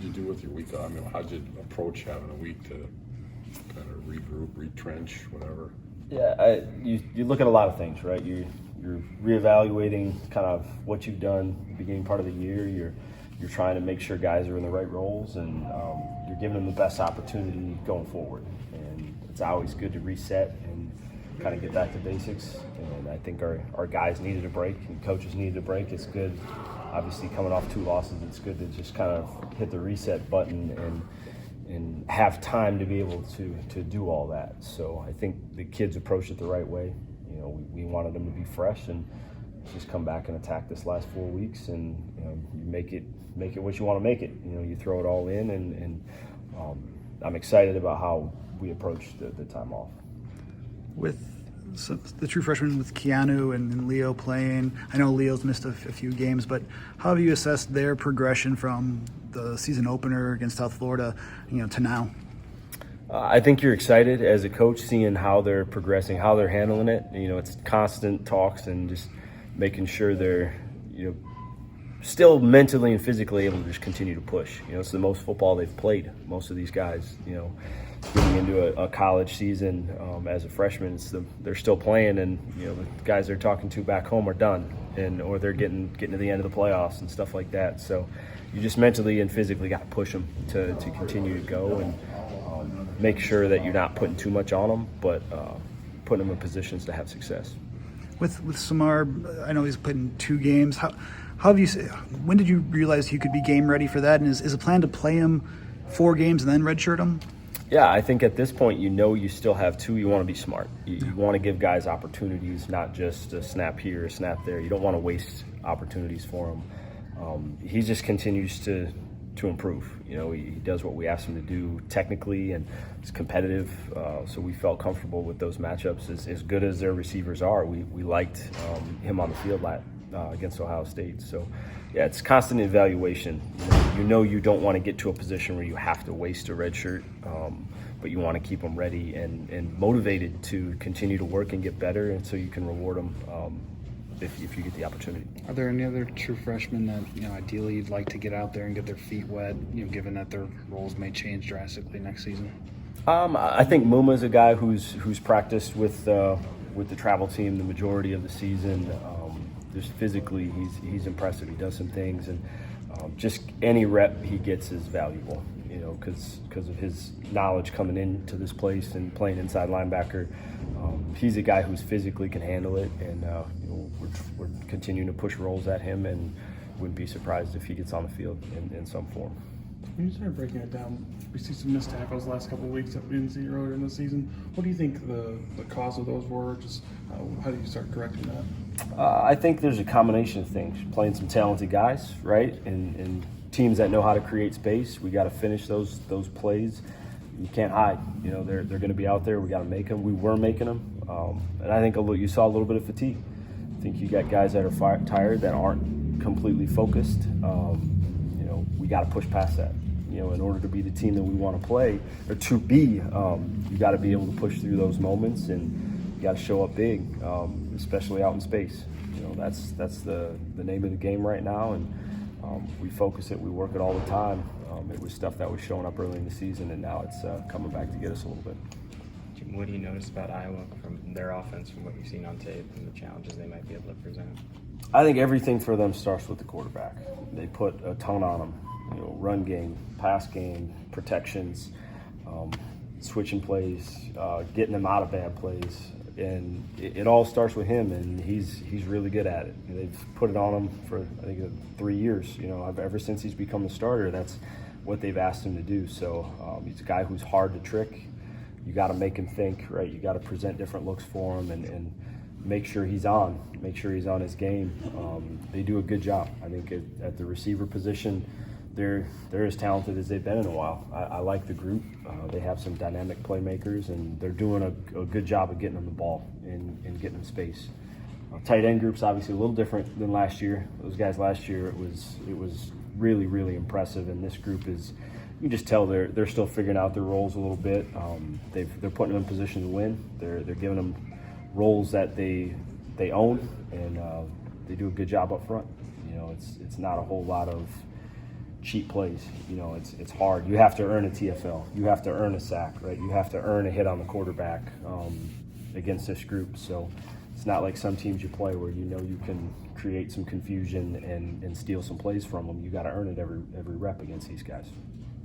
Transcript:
What'd you do with your week? I mean, how'd you approach having a week to kind of regroup, retrench, whatever? Yeah, you look at a lot of things, right? You're reevaluating kind of what you've done the beginning part of the year. You're trying to make sure guys are in the right roles, and you're giving them the best opportunity going forward. And it's always good to reset and kind of get back to basics. And I think our guys needed a break, and coaches needed a break. It's good, obviously, coming off 2 losses. It's good to just kind of hit the reset button and have time to be able to do all that. So I think the kids approached it the right way. You know, we wanted them to be fresh and just come back and attack this last 4 weeks, and you know, you make it what you want to make it. You know, you throw it all in, and I'm excited about how we approach the time off. With the true freshmen, with Keanu and Leo playing, I know Leo's missed a few games, but how have you assessed their progression from the season opener against South Florida, to now? I think you're excited as a coach seeing how they're progressing, how they're handling it. You know, it's constant talks and just making sure they're, still mentally and physically able to just continue to push. You know, it's the most football they've played, most of these guys, getting into a college season as a freshman. They're still playing, and the guys they're talking to back home are done, or they're getting to the end of the playoffs and stuff like that. So you just mentally and physically got to push them to continue to go, and make sure that you're not putting too much on them, but putting them in positions to have success. With Smar, I know he's played in 2 games. When did you realize he could be game ready for that? And is a plan to play him 4 games and then redshirt him? Yeah, I think at this point, you still have 2. You want to be smart. You want to give guys opportunities, not just a snap here, a snap there. You don't want to waste opportunities for him. He just continues to improve. He does what we asked him to do technically, and it's competitive. So we felt comfortable with those matchups. As good as their receivers are, we liked him on the field against Ohio State. So yeah, it's constant evaluation. You don't want to get to a position where you have to waste a red shirt, but you want to keep them ready and motivated to continue to work and get better, and so you can reward them if you get the opportunity. Are there any other true freshmen that ideally you'd like to get out there and get their feet wet, given that their roles may change drastically next season? I think Muma's a guy who's practiced with the travel team the majority of the season. Just physically, he's impressive. He does some things, and just any rep he gets is valuable. Because of his knowledge coming into this place and playing inside linebacker. He's a guy who's physically can handle it, and we're continuing to push rolls at him, and wouldn't be surprised if he gets on the field in some form. When you start breaking it down, we see some missed tackles the last couple of weeks that we didn't see earlier in the season. What do you think the cause of those were? Just how do you start correcting that? I think there's a combination of things. Playing some talented guys, right, and teams that know how to create space. We got to finish those plays. You can't hide. They're going to be out there. We got to make them. We were making them, and I think you saw a little bit of fatigue. I think you got guys that are tired, that aren't completely focused. We got to push past that. In order to be the team that we want to play, or to be, you got to be able to push through those moments, and you got to show up big, especially out in space. That's the name of the game right now, and we focus it, we work it all the time. It was stuff that was showing up early in the season, and now it's coming back to get us a little bit. Jim, what do you notice about Iowa from their offense, from what you've seen on tape, and the challenges they might be able to present? I think everything for them starts with the quarterback. They put a ton on them. Run game, pass game, protections, switching plays, getting them out of bad plays. And it all starts with him, and he's really good at it. They've put it on him for, I think, 3 years. Ever since he's become the starter, that's what they've asked him to do. So he's a guy who's hard to trick. You got to make him think, right? You got to present different looks for him and make sure he's on his game. They do a good job. I think at the receiver position, they're as talented as they've been in a while. I like the group. They have some dynamic playmakers, and they're doing a good job of getting them the ball and getting them space. Tight end group's obviously a little different than last year. Those guys last year, it was really, really impressive, and this group is, you can just tell they're still figuring out their roles a little bit. They're putting them in position to win. They're giving them roles that they own, and they do a good job up front. It's not a whole lot of cheap plays. You know, it's hard. You have to earn a TFL. You have to earn a sack, right? You have to earn a hit on the quarterback against this group. So it's not like some teams you play where you know you can create some confusion and steal some plays from them. You got to earn it every rep against these guys.